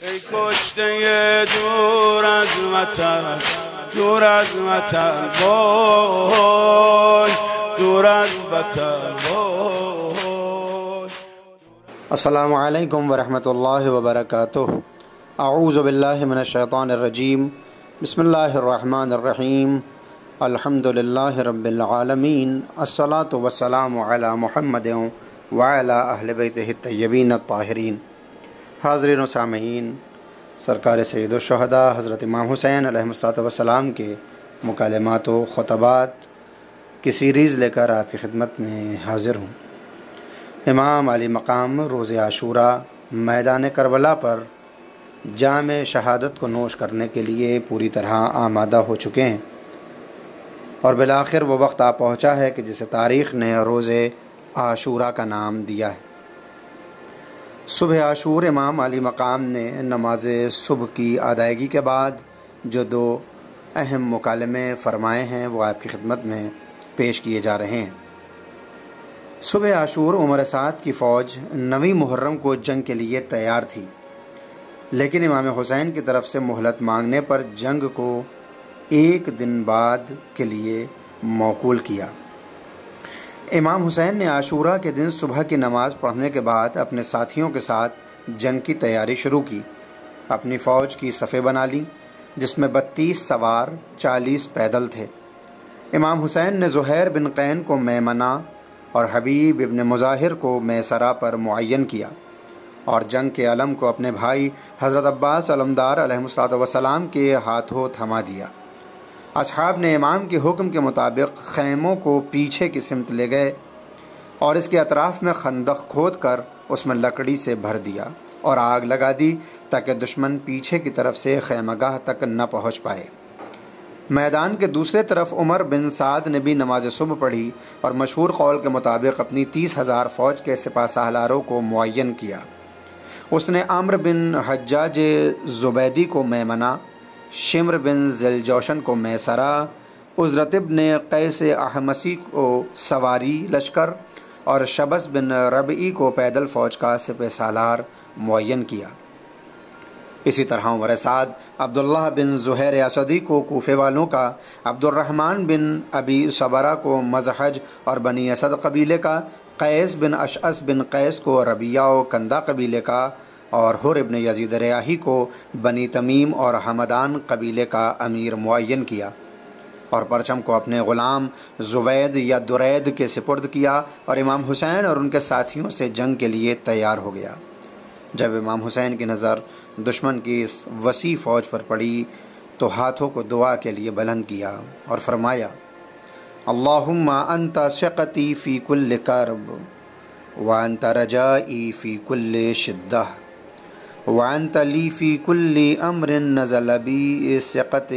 ای کشته دور از وطن، دور از وطن وای، دور از وطن وای. السلام علیکم ورحمۃ اللہ وبرکاتہ. اعوذ باللہ من الشیطان الرجیم. بسم اللہ الرحمن الرحیم. الحمد للہ رب العالمین. الصلاۃ والسلام علی محمد وعلی اہل بیتہ الطیبین الطاہرین. حاضرین و سامعین، سرکار سید الشہداء حضرت امام حسین علیہ السلام کے مکالمات و خطبات کی سیریز لے کر آپ کی خدمت میں حاضر ہوں. امام علی مقام روز عاشوراء میدان کربلا پر جام شہادت کو نوش کرنے کے لیے پوری طرح آمادہ ہو چکے ہیں، اور بالآخر وہ وقت آ پہنچا ہے کہ جسے تاریخ نے روز عاشوراء کا نام دیا ہے. صبح عاشور امام علی مقام نے نماز صبح کی ادائیگی کے بعد جو دو اہم مکالمے فرمائے ہیں وہ آپ کی خدمت میں پیش کیے جا رہے ہیں. صبح عاشور عمر سعد کی فوج 9 محرم کو جنگ کے لیے تیار تھی، لیکن امام حسین کی طرف سے مہلت مانگنے پر جنگ کو 1 دن بعد کے لیے موکول کیا. امام حسین نے عاشوراء کے دن صبح کی نماز پڑھنے کے بعد اپنے ساتھیوں کے ساتھ جنگ کی تیاری شروع کی. اپنی فوج کی صفیں بنا لی جس میں 32 سوار 40 پیدل تھے. امام حسین نے زہیر بن قین کو میمنہ اور حبیب ابن مظاہر کو میسرہ پر معین کیا اور جنگ کے علم کو اپنے بھائی حضرت عباس علمدار علیہ السلام کے ہاتھوں تھما دیا. اصحاب نے امام کے حکم کے مطابق خیموں کو پیچھے کی سمت لے گئے اور اس کے اطراف میں خندق کھود کر اس میں لکڑی سے بھر دیا اور آگ لگا دی تاکہ دشمن پیچھے کی طرف سے خیمہ گاہ تک نہ پہنچ پائے. میدان کے دوسرے طرف عمر بن سعد نے بھی نماز صبح پڑھی اور مشہور قول کے مطابق اپنی 30,000 فوج کے سپہ سالاروں کو معین کیا. اس نے عمرو بن حجاج زبیدی کو میمنہ، شمر بن ذیلجوشن کو میسرہ، عزرت بن قیس احمسی کو سواری لشکر اور شبس بن ربعی کو پیدل فوج کا سپہ سالار معین کیا. اسی طرح عمر سعد عبداللہ بن زہیر اسدی کو کوفے والوں کا، عبد الرحمن بن ابی صبرہ کو مزحج اور بنی اسد قبیلے کا، قیس بن اشعث بن قیس کو ربیہ و کندہ قبیلے کا اور حر ابن یزید ریاحی کو بنی تمیم اور حمدان قبیلے کا امیر معین کیا اور پرچم کو اپنے غلام زوید یا درید کے سپرد کیا اور امام حسین اور ان کے ساتھیوں سے جنگ کے لیے تیار ہو گیا. جب امام حسین کی نظر دشمن کی اس وسیع فوج پر پڑی تو ہاتھوں کو دعا کے لیے بلند کیا اور فرمایا: اللہم انت ثقتی فی کل کرب وانت رجائی فی کل شدہ وانت لی فی کل امر نزل بی ثقت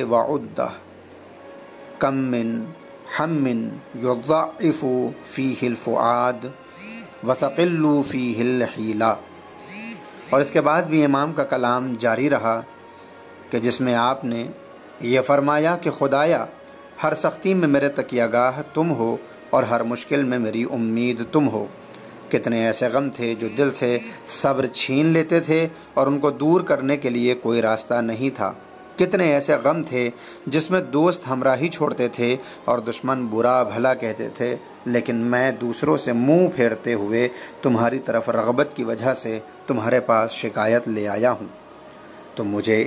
وعدہ کم من ہم یضعف فیہ الفؤاد وثقل فیہ الحیلہ. اور اس کے بعد بھی امام کا کلام جاری رہا کہ جس میں آپ نے یہ فرمایا کہ خدایا، ہر سختی میں میرے تکیہ گاہ تم ہو اور ہر مشکل میں میری امید تم ہو. کتنے ایسے غم تھے جو دل سے صبر چھین لیتے تھے اور ان کو دور کرنے کے لیے کوئی راستہ نہیں تھا. کتنے ایسے غم تھے جس میں دوست ہمراہی چھوڑتے تھے اور دشمن برا بھلا کہتے تھے، لیکن میں دوسروں سے منہ پھیرتے ہوئے تمہاری طرف رغبت کی وجہ سے تمہارے پاس شکایت لے آیا ہوں. تم نے مجھے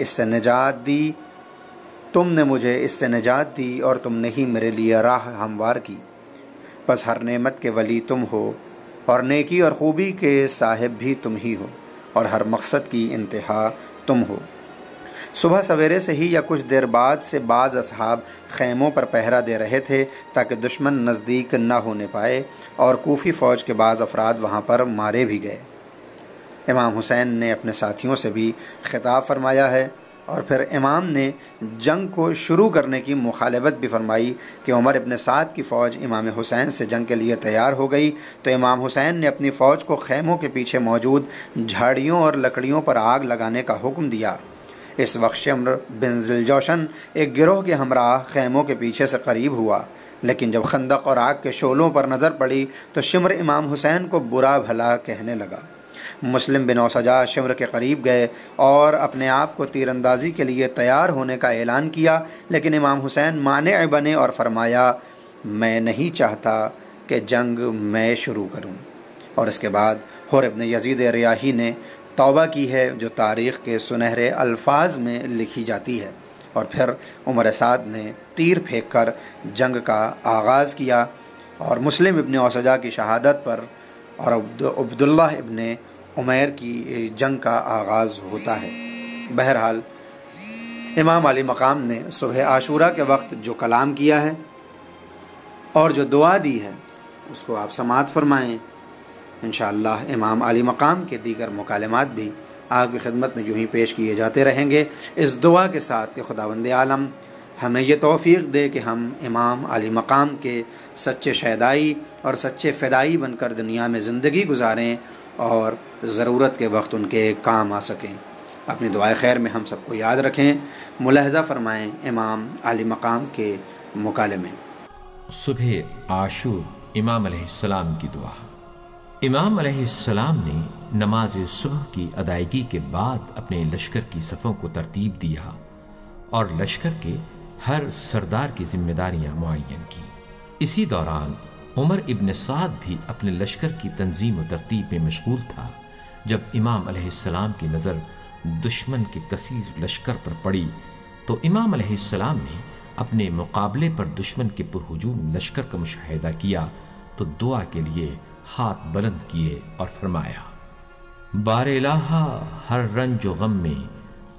اس سے نجات دی اور تم نے ہی میرے لیے راہ ہموار کی. بس ہر نعمت کے ولی تم ہو اور نیکی اور خوبی کے صاحب بھی تم ہی ہو اور ہر مقصد کی انتہا تم ہو. صبح سویرے سے ہی یا کچھ دیر بعد سے بعض اصحاب خیموں پر پہرا دے رہے تھے تاکہ دشمن نزدیک نہ ہونے پائے، اور کوفی فوج کے بعض افراد وہاں پر مارے بھی گئے. امام حسین نے اپنے ساتھیوں سے بھی خطاب فرمایا ہے اور پھر امام نے جنگ کو شروع کرنے کی مخالفت بھی فرمائی کہ عمر ابن سعد کی فوج امام حسین سے جنگ کے لیے تیار ہو گئی تو امام حسین نے اپنی فوج کو خیموں کے پیچھے موجود جھاڑیوں اور لکڑیوں پر آگ لگانے کا حکم دیا. اس وقت شمر بن ذیلجوشن ایک گروہ کے ہمراہ خیموں کے پیچھے سے قریب ہوا، لیکن جب خندق اور آگ کے شعلوں پر نظر پڑی تو شمر امام حسین کو برا بھلا کہنے لگا مسلم بن اوسجا شمر کے قریب گئے اور اپنے آپ کو تیر اندازی کے لیے تیار ہونے کا اعلان کیا، لیکن امام حسین مانع بنے اور فرمایا میں نہیں چاہتا کہ جنگ میں شروع کروں۔ اور اس کے بعد حر ابن یزید ریاحی نے توبہ کی ہے جو تاریخ کے سنہرے الفاظ میں لکھی جاتی ہے، اور پھر عمر سعد نے تیر پھینک کر جنگ کا آغاز کیا، اور مسلم ابن اوسجا کی شہادت پر اور عبداللہ ابن عمیر کی جنگ کا آغاز ہوتا ہے۔ بہرحال امام علی مقام نے صبح عاشورہ کے وقت جو کلام کیا ہے اور جو دعا دی ہے اس کو آپ سماعت فرمائیں۔ انشاءاللہ امام علی مقام کے دیگر مکالمات بھی آپ کی خدمت میں یوں ہی پیش کیے جاتے رہیں گے، اس دعا کے ساتھ کہ خداوند عالم ہمیں یہ توفیق دے کہ ہم امام علی مقام کے سچے شہدائی اور سچے فدائی بن کر دنیا میں زندگی گزاریں اور ضرورت کے وقت ان کے کام آ سکیں۔ اپنی دعائے خیر میں ہم سب کو یاد رکھیں۔ ملاحظہ فرمائیں امام علی مقام کے مکالمے۔ صبح عاشور امام علیہ السلام کی دعا۔ امام علیہ السلام نے نماز صبح کی ادائیگی کے بعد اپنے لشکر کی صفوں کو ترتیب دیا اور لشکر کے ہر سردار کی ذمہ داریاں معین کی۔ اسی دوران عمر ابن سعد بھی اپنے لشکر کی تنظیم و ترتیب میں مشغول تھا جب امام علیہ السلام کی نظر دشمن کے کثیر لشکر پر پڑی تو امام علیہ السلام نے اپنے مقابلے پر دشمن کے پرہجوم لشکر کا مشاہدہ کیا تو دعا کے لیے ہاتھ بلند کیے اور فرمایا، بار الہا ہر رنج و غم میں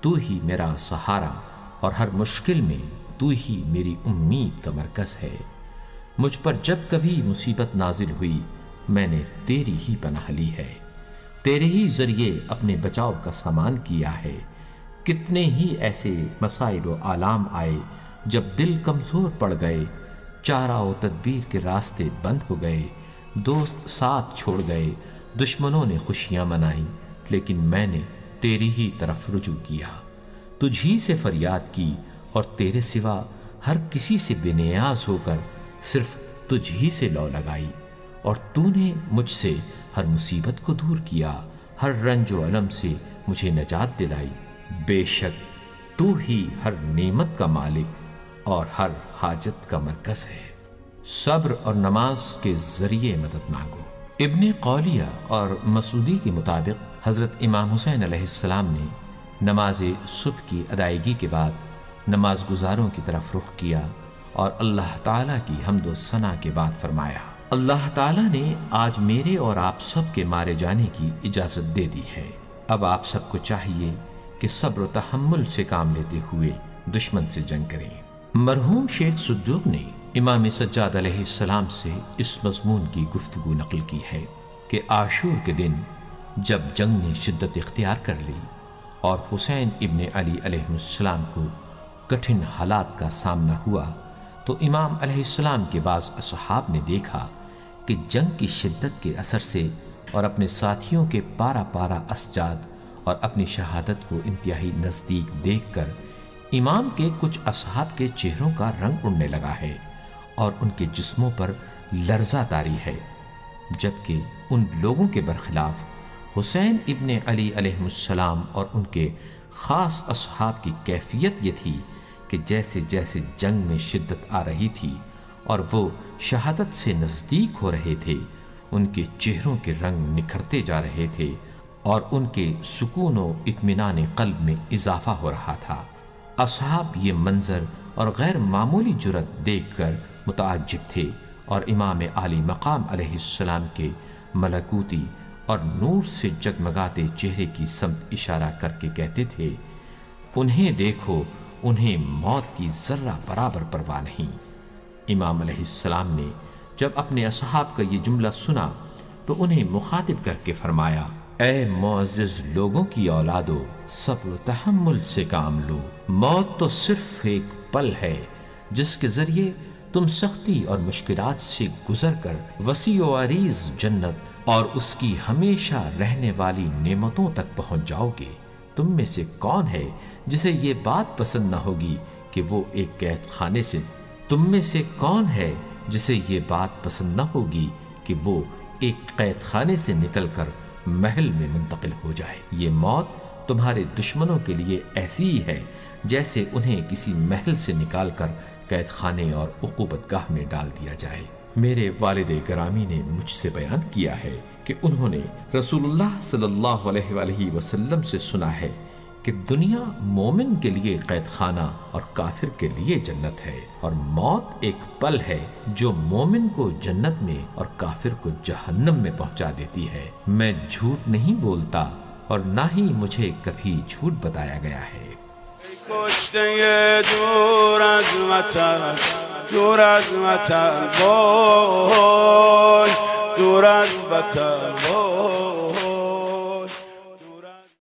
تو ہی میرا سہارا اور ہر مشکل میں تو ہی میری امید کا مرکز ہے۔ مجھ پر جب کبھی مصیبت نازل ہوئی میں نے تیری ہی پناہ لی ہے، تیرے ہی ذریعے اپنے بچاؤ کا سامان کیا ہے۔ کتنے ہی ایسے مصائب و آلام آئے جب دل کمزور پڑ گئے، چارہ و تدبیر کے راستے بند ہو گئے، دوست ساتھ چھوڑ گئے، دشمنوں نے خوشیاں منائیں، لیکن میں نے تیری ہی طرف رجوع کیا، تجھ ہی سے فریاد کی اور تیرے سوا ہر کسی سے بے نیاز ہو کر صرف تجھ ہی سے لو لگائی، اور تو نے مجھ سے ہر مصیبت کو دور کیا، ہر رنج و علم سے مجھے نجات دلائی۔ بے شک تو ہی ہر نعمت کا مالک اور ہر حاجت کا مرکز ہے۔ صبر اور نماز کے ذریعے مدد مانگو۔ ابن قولیہ اور مسعودی کے مطابق حضرت امام حسین علیہ السلام نے نماز صبح کی ادائیگی کے بعد نماز گزاروں کی طرف رخ کیا اور اللہ تعالیٰ کی حمد و ثنا کے بعد فرمایا، اللہ تعالیٰ نے آج میرے اور آپ سب کے مارے جانے کی اجازت دے دی ہے، اب آپ سب کو چاہیے کہ صبر و تحمل سے کام لیتے ہوئے دشمن سے جنگ کریں۔ مرحوم شیخ صدوق نے امام سجاد علیہ السلام سے اس مضمون کی گفتگو نقل کی ہے کہ عاشور کے دن جب جنگ نے شدت اختیار کر لی اور حسین ابن علی علیہ السلام کو کٹھن حالات کا سامنا ہوا تو امام علیہ السلام کے بعض اصحاب نے دیکھا کہ جنگ کی شدت کے اثر سے اور اپنے ساتھیوں کے پارا پارا اسجاد اور اپنی شہادت کو انتہائی نزدیک دیکھ کر امام کے کچھ اصحاب کے چہروں کا رنگ اڑنے لگا ہے اور ان کے جسموں پر لرزہ طاری ہے، جبکہ ان لوگوں کے برخلاف حسین ابن علی علیہ السلام اور ان کے خاص اصحاب کی کیفیت یہ تھی کہ جیسے جیسے جنگ میں شدت آ رہی تھی اور وہ شہادت سے نزدیک ہو رہے تھے، ان کے چہروں کے رنگ نکھرتے جا رہے تھے اور ان کے سکون و اطمینان قلب میں اضافہ ہو رہا تھا۔ اصحاب یہ منظر اور غیر معمولی جرأت دیکھ کر متعجب تھے اور امام عالی مقام علیہ السلام کے ملکوتی اور نور سے جگمگاتے چہرے کی سمت اشارہ کر کے کہتے تھے، انہیں دیکھو، انہیں موت کی ذرہ برابر پرواہ نہیں۔ امام علیہ السلام نے جب اپنے اصحاب کا یہ جملہ سنا تو انہیں مخاطب کر کے فرمایا، اے معزز لوگوں کی اولادو، صبر و تحمل سے کام لو، موت تو صرف ایک پل ہے جس کے ذریعے تم سختی اور مشکلات سے گزر کر وسیع و عریض جنت اور اس کی ہمیشہ رہنے والی نعمتوں تک پہنچ جاؤ گے۔ تم میں سے کون ہے جسے یہ بات پسند نہ ہوگی کہ وہ ایک قید خانے سے تم میں سے کون ہے جسے یہ بات پسند نہ ہوگی کہ وہ ایک قید خانے سے نکل کر محل میں منتقل ہو جائے۔ یہ موت تمہارے دشمنوں کے لیے ایسی ہی ہے جیسے انہیں کسی محل سے نکال کر قید خانے اور عقوبت گاہ میں ڈال دیا جائے۔ میرے والد گرامی نے مجھ سے بیان کیا ہے کہ انہوں نے رسول اللہ صلی اللہ علیہ وآلہ وسلم سے سنا ہے کہ دنیا مومن کے لیے قید خانہ اور کافر کے لیے جنت ہے، اور موت ایک پل ہے جو مومن کو جنت میں اور کافر کو جہنم میں پہنچا دیتی ہے۔ میں جھوٹ نہیں بولتا اور نہ ہی مجھے کبھی جھوٹ بتایا گیا ہے۔ کشته دور از وطن، دور از وطن، وای دور از وطن، وای